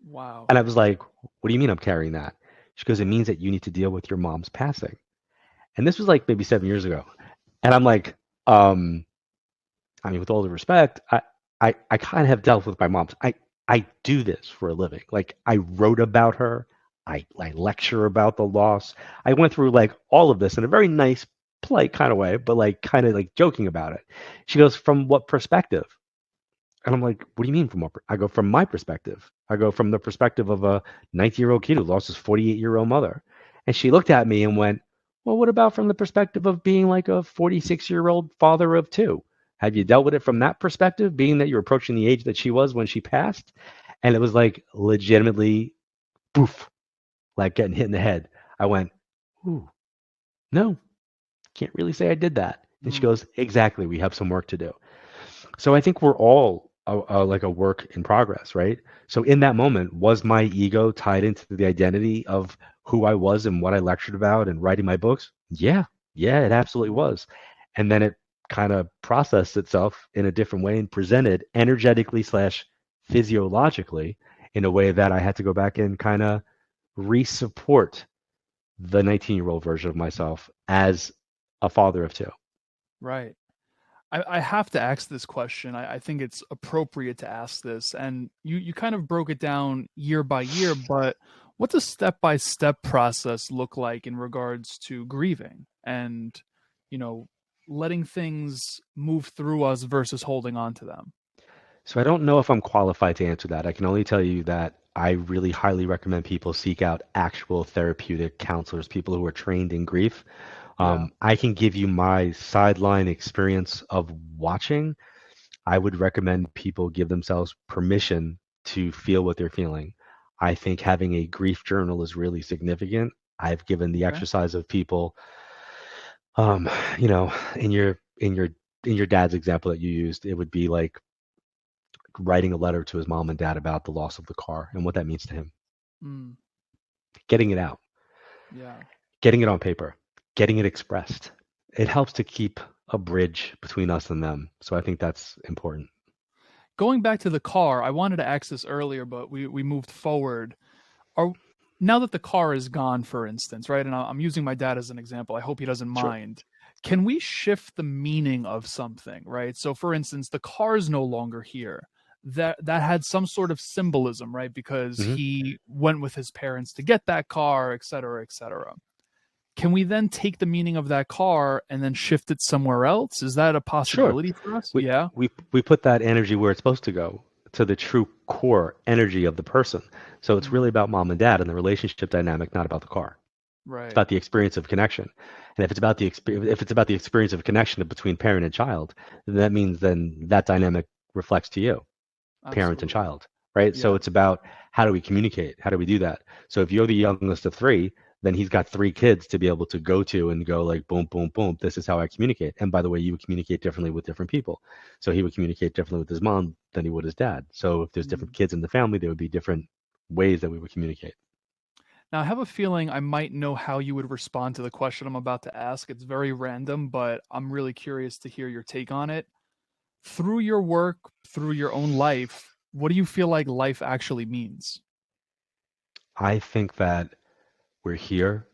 [SPEAKER 2] Wow.
[SPEAKER 1] And I was like, what do you mean I'm carrying that? She goes, it means that you need to deal with your mom's passing. And this was like maybe 7 years ago. And I'm like, I mean, with all due respect, I kind of have dealt with my mom's. I do this for a living. Like, I wrote about her. I lecture about the loss. I went through like all of this in a very nice, polite kind of way, but like kind of like joking about it. She goes, from what perspective? And I'm like, what do you mean from what? I go, from my perspective. I go, from the perspective of a 90-year-old kid who lost his 48-year-old mother. And she looked at me and went, well, what about from the perspective of being like a 46-year-old father of two? Have you dealt with it from that perspective, being that you're approaching the age that she was when she passed? And it was like legitimately, poof, like getting hit in the head. I went, ooh, no, can't really say I did that. And she
[SPEAKER 2] Mm.
[SPEAKER 1] goes, exactly, we have some work to do. So I think we're all like a work in progress, right? So in that moment, was my ego tied into the identity of who I was and what I lectured about and writing my books? Yeah, yeah, it absolutely was. And then it kind of processed itself in a different way and presented energetically slash physiologically in a way that I had to go back and kind of re-support the 19-year-old version of myself as a father of two.
[SPEAKER 2] Right. I have to ask this question. I think it's appropriate to ask this. And you kind of broke it down year by year, but what's a step-by-step process look like in regards to grieving and, you know, letting things move through us versus holding on to them?
[SPEAKER 1] So I don't know if I'm qualified to answer that. I can only tell you that I really highly recommend people seek out actual therapeutic counselors, people who are trained in grief.
[SPEAKER 2] Yeah.
[SPEAKER 1] I can give you my sideline experience of watching. I would recommend people give themselves permission to feel what they're feeling. I think having a grief journal is really significant. I've given the
[SPEAKER 2] Okay.
[SPEAKER 1] exercise of people, um, you know, in your dad's example that you used, it would be like writing a letter to his mom and dad about the loss of the car and what that means to him.
[SPEAKER 2] Mm,
[SPEAKER 1] Getting it out,
[SPEAKER 2] yeah.
[SPEAKER 1] getting it on paper, getting it expressed. It helps to keep a bridge between us and them. So I think that's important.
[SPEAKER 2] Going back to the car, I wanted to ask this earlier, but we moved forward. Are Now that the car is gone, for instance, right? And I'm using my dad as an example. I hope he doesn't
[SPEAKER 1] Sure.
[SPEAKER 2] mind. Can we shift the meaning of something, right? So, for instance, the car is no longer here. That had some sort of symbolism, right? Because
[SPEAKER 1] Hmm.
[SPEAKER 2] he went with his parents to get that car, et cetera, et cetera. Can we then take the meaning of that car and then shift it somewhere else? Is that a
[SPEAKER 1] Sure.
[SPEAKER 2] possibility for us?
[SPEAKER 1] We,
[SPEAKER 2] Yeah.
[SPEAKER 1] we put that energy where it's supposed to go, to the true core energy of the person. So it's
[SPEAKER 2] Mm,
[SPEAKER 1] really about mom and dad and the relationship dynamic, not about the car. It's
[SPEAKER 2] right.
[SPEAKER 1] about the experience of connection. And if it's about the experience of connection between parent and child, then that means then that dynamic reflects to you, parent and
[SPEAKER 2] Absolutely.
[SPEAKER 1] child, right? So
[SPEAKER 2] Yeah.
[SPEAKER 1] it's about how do we communicate? How do we do that? So if you're the youngest of three, then he's got three kids to be able to go to and go like boom, boom, boom. This is how I communicate. And by the way, you would communicate differently with different people. So he would communicate differently with his mom than he would his dad. So if there's different
[SPEAKER 2] Mm.
[SPEAKER 1] kids in the family, there would be different ways that we would communicate.
[SPEAKER 2] Now, I have a feeling I might know how you would respond to the question I'm about to ask. It's very random, but I'm really curious to hear your take on it. Through your work, through your own life, what do you feel like life actually means?
[SPEAKER 1] I think that we're here.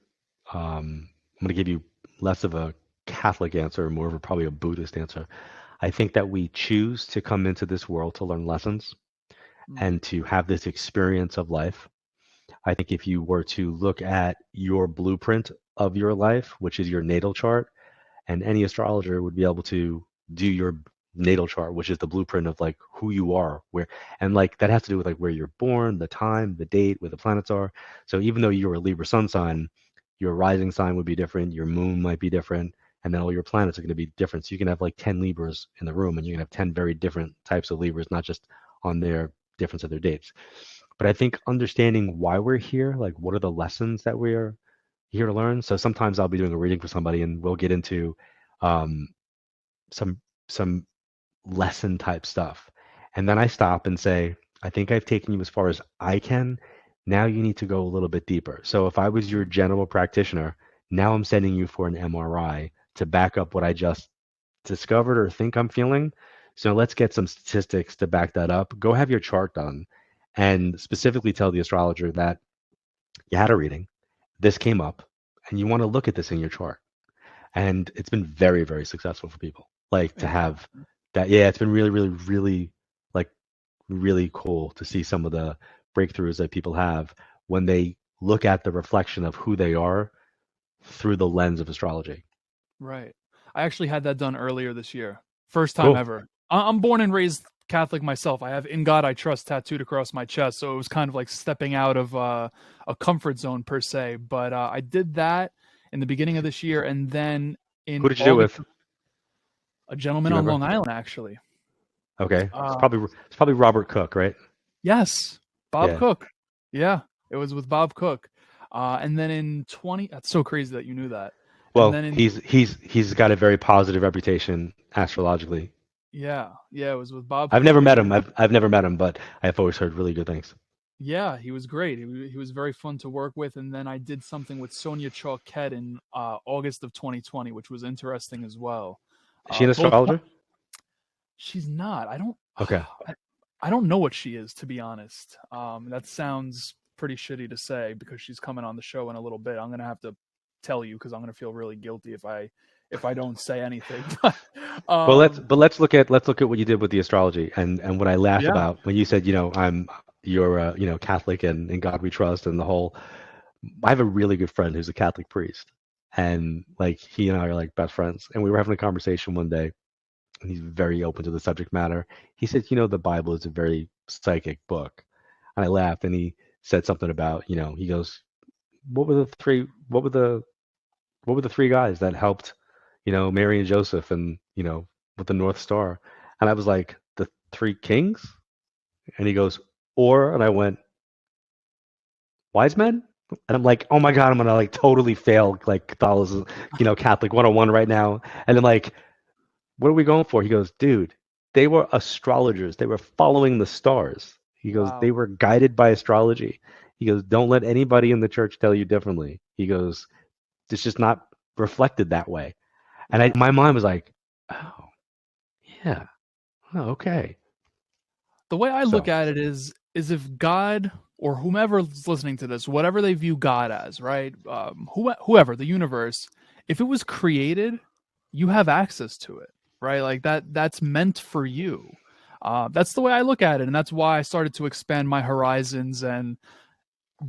[SPEAKER 1] I'm going to give you less of a Catholic answer, more of a probably a Buddhist answer. I think that we choose to come into this world to learn lessons
[SPEAKER 2] Mm,
[SPEAKER 1] and to have this experience of life. I think if you were to look at your blueprint of your life, which is your natal chart, and any astrologer would be able to do your natal chart, which is the blueprint of like who you are, where, and like that has to do with like where you're born, the time, the date, where the planets are. So even though you're a Libra sun sign, your rising sign would be different, your moon might be different, and then all your planets are going to be different. So you can have like 10 Libras in the room, and you can have 10 very different types of Libras, not just on their difference of their dates. But I think understanding why we're here, like what are the lessons that we're here to learn. So sometimes I'll be doing a reading for somebody, and we'll get into um, some some lesson type stuff. And then I stop and say, I think I've taken you as far as I can. Now you need to go a little bit deeper. So if I was your general practitioner, now I'm sending you for an MRI to back up what I just discovered or think I'm feeling. So let's get some statistics to back that up. Go have your chart done and specifically tell the astrologer that you had a reading, this came up, and you want to look at this in your chart. And it's been very, very successful for people. Like to have
[SPEAKER 2] interesting.
[SPEAKER 1] that, yeah, it's been really, really, really like really cool to see some of the breakthroughs that people have when they look at the reflection of who they are through the lens of astrology.
[SPEAKER 2] Right. I actually had that done earlier this year. First time
[SPEAKER 1] Cool.
[SPEAKER 2] ever. I'm born and raised Catholic myself. I have "In God I Trust" tattooed across my chest, so it was kind of like stepping out of a comfort zone per se. But I did that in the beginning of this year, and then in
[SPEAKER 1] Who did you do it
[SPEAKER 2] August,
[SPEAKER 1] with?
[SPEAKER 2] a
[SPEAKER 1] Do
[SPEAKER 2] gentleman
[SPEAKER 1] you
[SPEAKER 2] on
[SPEAKER 1] remember?
[SPEAKER 2] Long Island actually.
[SPEAKER 1] Okay. It's
[SPEAKER 2] Uh,
[SPEAKER 1] probably Robert Cook, right?
[SPEAKER 2] yes, Bob
[SPEAKER 1] Yeah.
[SPEAKER 2] Cook. Yeah, it was with Bob Cook. And then in 20, that's so crazy that you knew that. And
[SPEAKER 1] Well,
[SPEAKER 2] then in
[SPEAKER 1] he's got a very positive reputation astrologically.
[SPEAKER 2] yeah, it was with Bob
[SPEAKER 1] I've never
[SPEAKER 2] Cook, and
[SPEAKER 1] met
[SPEAKER 2] then
[SPEAKER 1] him. I've never met him, but I've always heard really good things.
[SPEAKER 2] yeah, he was great. He was very fun to work with. And then I did something with Sonia Choquette in August of 2020, which was interesting as well.
[SPEAKER 1] Is she an
[SPEAKER 2] Both
[SPEAKER 1] astrologer?
[SPEAKER 2] she's not. I don't.
[SPEAKER 1] Okay.
[SPEAKER 2] I don't know what she is, to be honest. That sounds pretty shitty to say because she's coming on the show in a little bit. I'm gonna have to tell you because I'm gonna feel really guilty if I don't say anything.
[SPEAKER 1] Well,
[SPEAKER 2] um,
[SPEAKER 1] let's look at what you did with the astrology and what I laughed
[SPEAKER 2] yeah,
[SPEAKER 1] about when you said, you're Catholic and in God we trust and the whole. I have a really good friend who's a Catholic priest, and like he and I are like best friends, and we were having a conversation one day, and he's very open to the subject matter. He said, the Bible is a very psychic book, and I laughed, and he said something about, he goes, what were the three guys that helped, Mary and Joseph and, with the North Star? And I was like, the three kings? And he goes, and I went, wise men? And I'm like, oh my God, I'm gonna like totally fail like Catholicism, Catholic 101 right now. And then like, what are we going for? He goes, dude, they were astrologers. They were following the stars. He goes, they
[SPEAKER 2] wow,
[SPEAKER 1] were guided by astrology. He goes, don't let anybody in the church tell you differently. He goes, it's just not reflected that way. And
[SPEAKER 2] yeah.
[SPEAKER 1] my mind was like, oh, yeah, oh, okay.
[SPEAKER 2] The way I look
[SPEAKER 1] So,
[SPEAKER 2] at it is if God or whomever's listening to this, whatever they view God as, right? Whoever the universe, if it was created, you have access to it, right? Like that's meant for you. That's the way I look at it, and that's why I started to expand my horizons and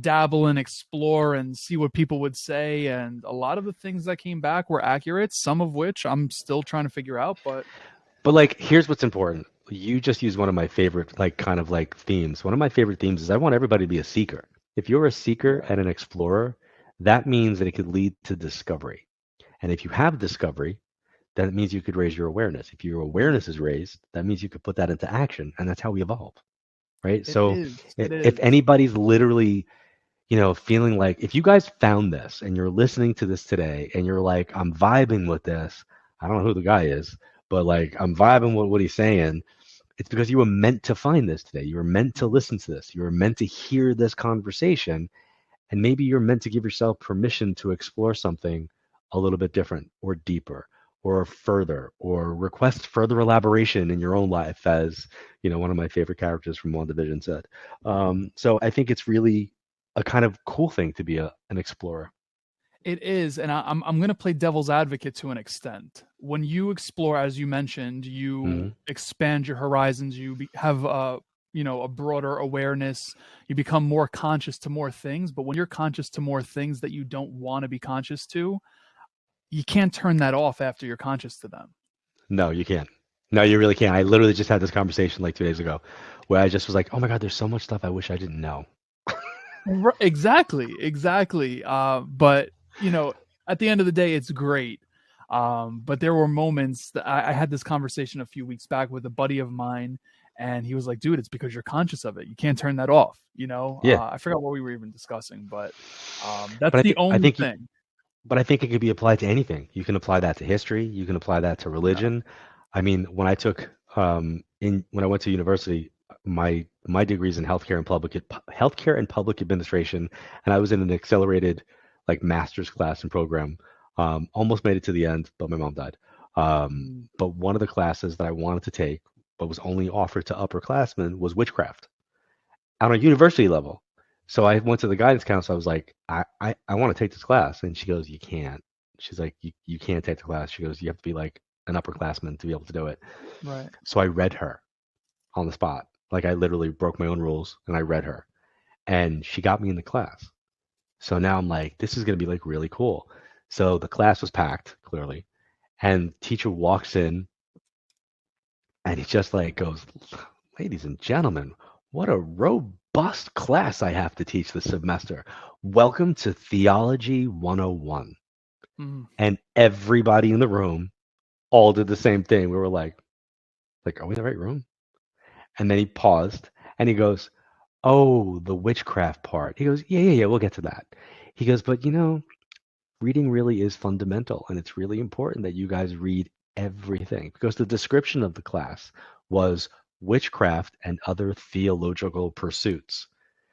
[SPEAKER 2] dabble and explore and see what people would say. And a lot of the things that came back were accurate, some of which I'm still trying to figure out. But
[SPEAKER 1] but like, here's what's important. You just used one of my favorite, like, kind of like themes. One of my favorite themes is I want everybody to be a seeker. If you're a seeker
[SPEAKER 2] yeah,
[SPEAKER 1] and an explorer, that means that it could lead to discovery. And if you have discovery, that means you could raise your awareness. If your awareness is raised, that means you could put that into action. And that's how we evolve, right?
[SPEAKER 2] it
[SPEAKER 1] So
[SPEAKER 2] is. It
[SPEAKER 1] if
[SPEAKER 2] is.
[SPEAKER 1] anybody's literally, feeling like if you guys found this and you're listening to this today and you're like, I'm vibing with this, I don't know who the guy is, but like I'm vibing with what he's saying, it's because you were meant to find this today. You were meant to listen to this. You were meant to hear this conversation. And maybe you're meant to give yourself permission to explore something a little bit different or deeper or further or request further elaboration in your own life, as one of my favorite characters from WandaVision said. So I think it's really a kind of cool thing to be an explorer.
[SPEAKER 2] It is, and I'm going to play devil's advocate to an extent. When you explore, as you mentioned, you expand your horizons. You have a broader awareness. You become more conscious to more things. But when you're conscious to more things that you don't want to be conscious to, you can't turn that off after you're conscious to them.
[SPEAKER 1] No, you can't. No, you really can't. I literally just had this conversation like 2 days ago, where I just was like, "Oh my God, there's so much stuff I wish I didn't know."
[SPEAKER 2] Exactly. But at the end of the day, it's great. But there were moments that I had this conversation a few weeks back with a buddy of mine, and he was like, "Dude, it's because you're conscious of it. You can't turn that off."
[SPEAKER 1] Yeah.
[SPEAKER 2] I forgot what we were even discussing, but that's the only thing.
[SPEAKER 1] But I think it could be applied to anything. You can apply that to history. You can apply that to religion. I mean, when I took when I went to university, my degree's in healthcare and public administration, and I was in an accelerated like master's class and program. Almost made it to the end, but my mom died. But one of the classes that I wanted to take, but was only offered to upperclassmen, was witchcraft on a university level. So I went to the guidance counselor. I was like, I want to take this class. And she goes, you can't. She's like, you can't take the class. She goes, you have to be like an upperclassman to be able to do it.
[SPEAKER 2] Right.
[SPEAKER 1] So I read her on the spot. Like I literally broke my own rules and I read her. And she got me in the class. So now I'm like, this is going to be like really cool. So the class was packed, clearly. And teacher walks in and he just like goes, ladies and gentlemen, what a robust class I have to teach this semester. Welcome to Theology 101. And everybody in the room all did the same thing. We were like, are we in the right room? And then he paused and he goes, oh, the witchcraft part. He goes, yeah, we'll get to that. He goes, but reading really is fundamental, and it's really important that you guys read everything, because the description of the class was witchcraft and other theological pursuits.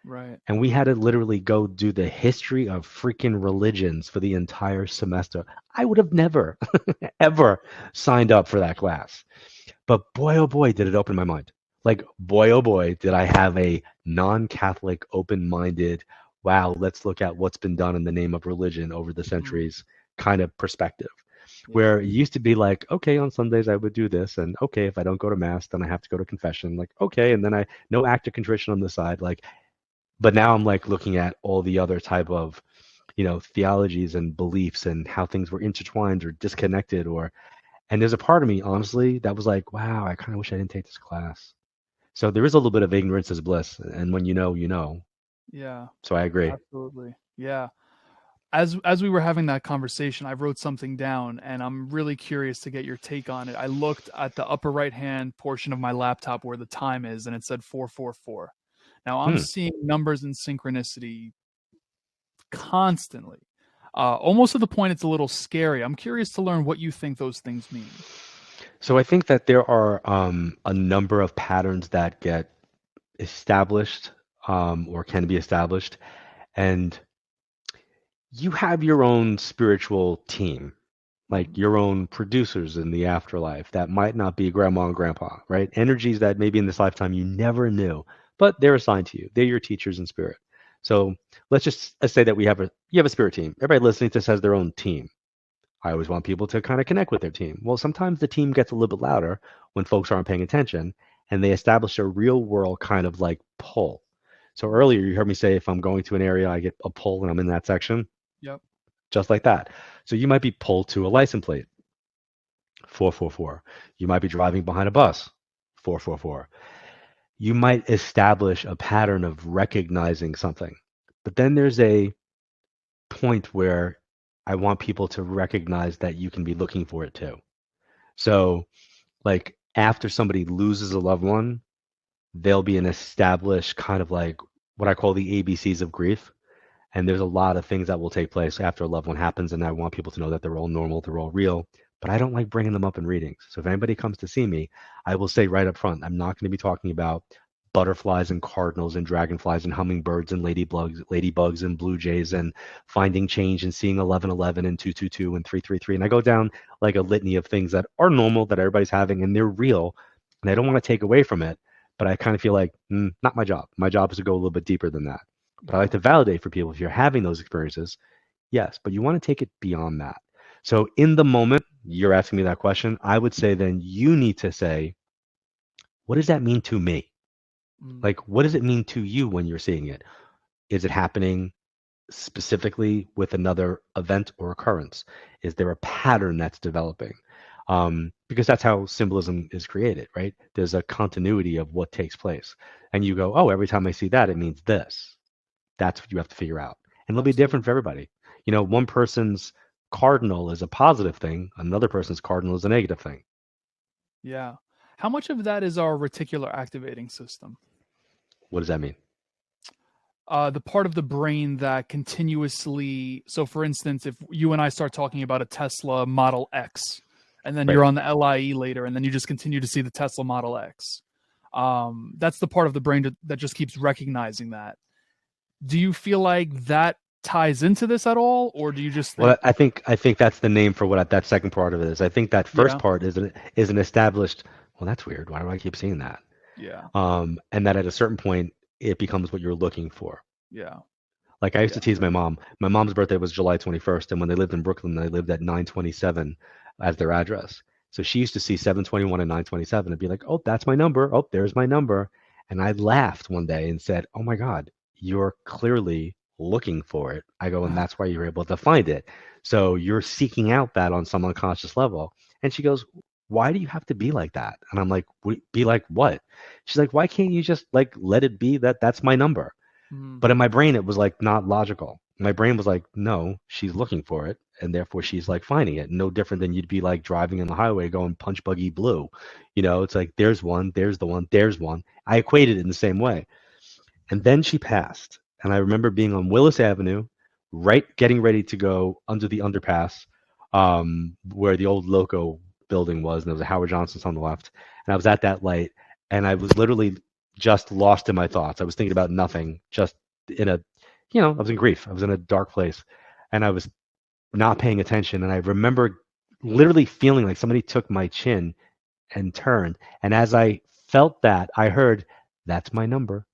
[SPEAKER 2] Right.
[SPEAKER 1] And we had to literally go do the history of freaking religions for the entire semester. I would have never, ever signed up for that class. But boy, oh boy, did it open my mind. Like, boy, oh boy, did I have a non-Catholic, open-minded, wow, let's look at what's been done in the name of religion over the centuries kind of perspective. Where it used to be like, okay, on Sundays I would do this, and okay, if I don't go to mass, then I have to go to confession. Like, okay, and then no act of contrition on the side. Like, but now I'm like looking at all the other type of, theologies and beliefs and how things were intertwined or disconnected, and there's a part of me, honestly, that was like, wow, I kind of wish I didn't take this class. So there is a little bit of ignorance is bliss, and when you know, you know.
[SPEAKER 2] Yeah.
[SPEAKER 1] So I agree.
[SPEAKER 2] Absolutely. Yeah. As we were having that conversation, I wrote something down, and I'm really curious to get your take on it. I looked at the upper right-hand portion of my laptop where the time is, and it said 444. Now I'm seeing numbers in synchronicity constantly, almost to the point it's a little scary. I'm curious to learn what you think those things mean.
[SPEAKER 1] So I think that there are a number of patterns that get established or can be established, and you have your own spiritual team, like your own producers in the afterlife that might not be grandma and grandpa, right? Energies that maybe in this lifetime you never knew, but they're assigned to you. They're your teachers in spirit. So let's just say that you have a spirit team. Everybody listening to this has their own team. I always want people to kind of connect with their team. Well, sometimes the team gets a little bit louder when folks aren't paying attention, and they establish a real world kind of like pull. So earlier you heard me say if I'm going to an area, I get a pull and I'm in that section.
[SPEAKER 2] Yep.
[SPEAKER 1] Just like that. So you might be pulled to a license plate, 444. You might be driving behind a bus, 444. You might establish a pattern of recognizing something. But then there's a point where I want people to recognize that you can be looking for it too. So like after somebody loses a loved one, there'll be an established kind of like what I call the ABCs of grief. And there's a lot of things that will take place after a loved one happens. And I want people to know that they're all normal, they're all real. But I don't like bringing them up in readings. So if anybody comes to see me, I will say right up front, I'm not going to be talking about butterflies and cardinals and dragonflies and hummingbirds and ladybugs and blue jays and finding change and seeing 1111 and 222 and 333. And I go down like a litany of things that are normal that everybody's having and they're real. And I don't want to take away from it, but I kind of feel like, not my job. My job is to go a little bit deeper than that. But I like to validate for people if you're having those experiences, yes, but you want to take it beyond that. So in the moment, you're asking me that question, I would say then you need to say, what does that mean to me? Like, what does it mean to you when you're seeing it? Is it happening specifically with another event or occurrence? Is there a pattern that's developing? Because that's how symbolism is created, right? There's a continuity of what takes place. And you go, oh, every time I see that, it means this. That's what you have to figure out. And it'll be different for everybody. You know, one person's cardinal is a positive thing. Another person's cardinal is a negative thing.
[SPEAKER 2] Yeah. How much of that is our reticular activating system?
[SPEAKER 1] What does that mean?
[SPEAKER 2] The part of the brain that continuously, so for instance, if you and I start talking about a Tesla Model X, and then you're on the LIE later, and then you just continue to see the Tesla Model X, that's the part of the brain that just keeps recognizing that. Do you feel like that ties into this at all, or do you just think...
[SPEAKER 1] Well, I think that's the name for what that second part of it is. I think that first part is an established, well, that's weird. Why do I keep seeing that?
[SPEAKER 2] Yeah.
[SPEAKER 1] And that at a certain point, it becomes what you're looking for.
[SPEAKER 2] Yeah.
[SPEAKER 1] Like I used to tease my mom. My mom's birthday was July 21st, and when they lived in Brooklyn, they lived at 927 as their address. So she used to see 721 and 927 and be like, oh, that's my number. Oh, there's my number. And I laughed one day and said, oh my God, you're clearly looking for it. I go, and that's why you're able to find it. So you're seeking out that on some unconscious level. And she goes, why do you have to be like that? And I'm like, be like what? She's like, why can't you just like let it be that that's my number? But in my brain, it was like not logical. My brain was like, no, she's looking for it. And therefore she's like finding it. No different than you'd be like driving on the highway going punch buggy blue. You know, it's like, there's one, there's the one, there's one. I equated it in the same way. And then she passed. And I remember being on Willis Avenue, getting ready to go under the underpass, where the old Loco building was, and there was a Howard Johnson's on the left. And I was at that light, and I was literally just lost in my thoughts. I was thinking about nothing, just in I was in grief. I was in a dark place, and I was not paying attention. And I remember literally feeling like somebody took my chin and turned. And as I felt that, I heard, that's my number.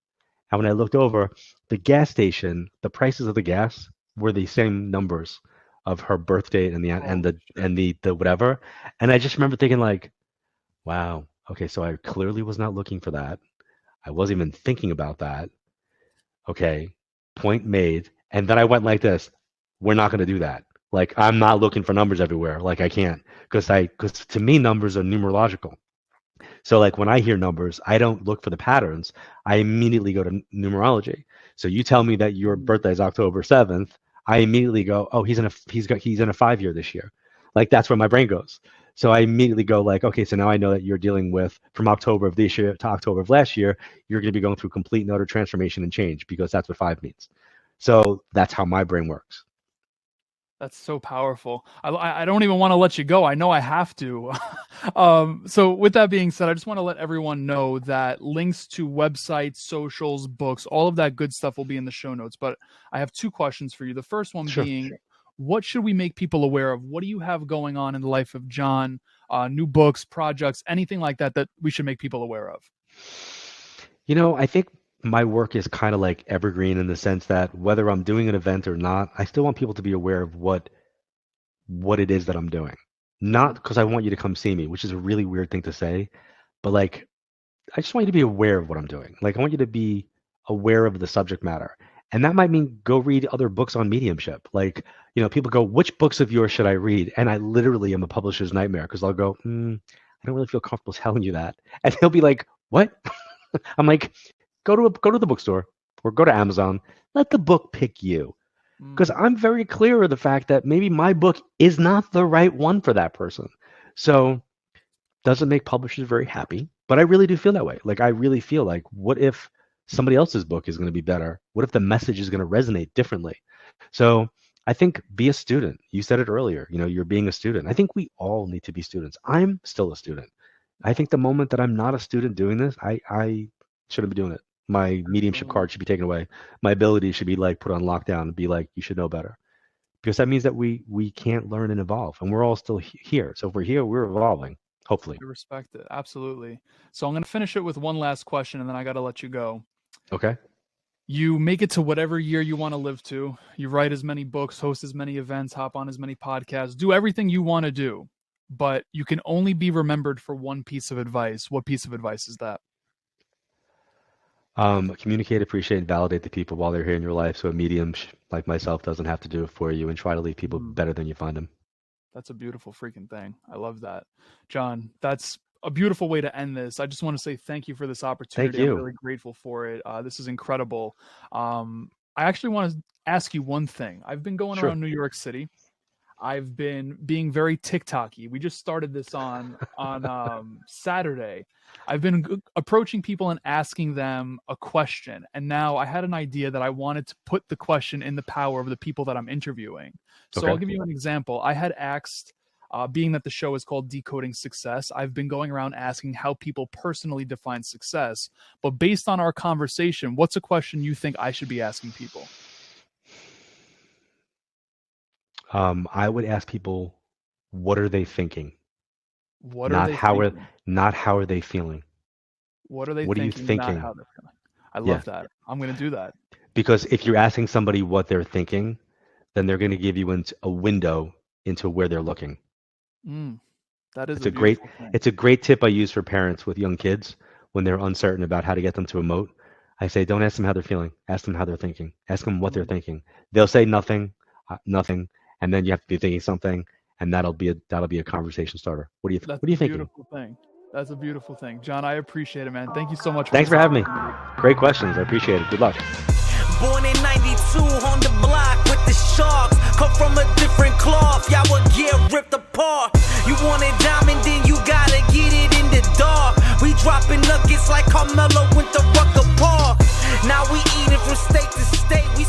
[SPEAKER 1] And when I looked over, the gas station, the prices of the gas were the same numbers of her birth date and the whatever. And I just remember thinking like, wow, okay, so I clearly was not looking for that. I wasn't even thinking about that. Okay, point made. And then I went like this, we're not going to do that. Like, I'm not looking for numbers everywhere. Like, I can't, because to me, numbers are numerological. So like when I hear numbers, I don't look for the patterns. I immediately go to numerology. So you tell me that your birthday is October 7th. I immediately go, oh, he's in a 5-year this year. Like that's where my brain goes. So I immediately go like, okay, so now I know that you're dealing with from October of this year to October of last year, you're going to be going through complete and utter transformation and change because that's what 5 means. So that's how my brain works.
[SPEAKER 2] That's so powerful. I don't even want to let you go. I know I have to. So with that being said, I just want to let everyone know that links to websites, socials, books, all of that good stuff will be in the show notes. But I have 2 questions for you. The first one being, what should we make people aware of? What do you have going on in the life of John? New books, projects, anything like that we should make people aware of?
[SPEAKER 1] I think my work is kind of like evergreen in the sense that whether I'm doing an event or not, I still want people to be aware of what it is that I'm doing. Not because I want you to come see me, which is a really weird thing to say, but like, I just want you to be aware of what I'm doing. Like, I want you to be aware of the subject matter. And that might mean go read other books on mediumship. Like, people go, which books of yours should I read? And I literally am a publisher's nightmare because I'll go, I don't really feel comfortable telling you that. And he'll be like, what? I'm like, go to the bookstore or go to Amazon. Let the book pick you. Because I'm very clear of the fact that maybe my book is not the right one for that person. So doesn't make publishers very happy, but I really do feel that way. Like, I really feel like, what if somebody else's book is going to be better? What if the message is going to resonate differently? So I think be a student. You said it earlier, you're being a student. I think we all need to be students. I'm still a student. I think the moment that I'm not a student doing this, I Shouldn't be doing it. My mediumship
[SPEAKER 2] Absolutely.
[SPEAKER 1] card should be taken away. My ability should be like put on lockdown and be like, you should know better. Because that means that we can't learn and evolve, and we're all still here. So if we're here, we're evolving, hopefully.
[SPEAKER 2] I respect it. Absolutely. So I'm going to finish it with one last question, and then I got to let you go.
[SPEAKER 1] Okay.
[SPEAKER 2] You make it to whatever year you want to live to. You write as many books, host as many events, hop on as many podcasts, do everything you want to do. But you can only be remembered for one piece of advice. What piece of advice is that?
[SPEAKER 1] Communicate, appreciate, and validate the people while they're here in your life, so a medium like myself doesn't have to do it for you, and try to leave people better than you find them.
[SPEAKER 2] That's a beautiful freaking thing. I love that. John, that's a beautiful way to end this. I just want to say thank you for this opportunity.
[SPEAKER 1] Thank you.
[SPEAKER 2] I'm really grateful for it. This is incredible. I actually want to ask you one thing. I've been going around New York City. I've been being very TikTok-y. We just started this on Saturday. I've been approaching people and asking them a question. And now I had an idea that I wanted to put the question in the power of the people that I'm interviewing. So I'll give you an example. I had asked, being that the show is called Decoding Success, I've been going around asking how people personally define success. But based on our conversation, what's a question you think I should be asking people?
[SPEAKER 1] I would ask people, what are they thinking?
[SPEAKER 2] What are they thinking?
[SPEAKER 1] Not how are they feeling?
[SPEAKER 2] What are they
[SPEAKER 1] What
[SPEAKER 2] thinking?
[SPEAKER 1] are you thinking?
[SPEAKER 2] Not how they're feeling. I love that. I'm going to do that.
[SPEAKER 1] Because if you're asking somebody what they're thinking, then they're going to give you a window into where they're looking.
[SPEAKER 2] That is
[SPEAKER 1] it's a great tip I use for parents with young kids when they're uncertain about how to get them to emote. I say, don't ask them how they're feeling. Ask them how they're thinking. Ask them what they're thinking. They'll say nothing, and then you have to be thinking something, and that'll be a conversation starter. What do you think?
[SPEAKER 2] That's
[SPEAKER 1] What are you
[SPEAKER 2] a
[SPEAKER 1] thinking?
[SPEAKER 2] beautiful thing. That's a beautiful thing. John, I appreciate it, man. Thank you so much.
[SPEAKER 1] Thanks for having me. Great questions. I appreciate it. Good luck.
[SPEAKER 3] Born in 92 on the block with the sharks. Come from a different cloth, y'all would get ripped apart. You want it diamond, then you gotta get it in the dark. We dropping nuggets like Carmelo went to Rucker Park. Now we eating from state to state. We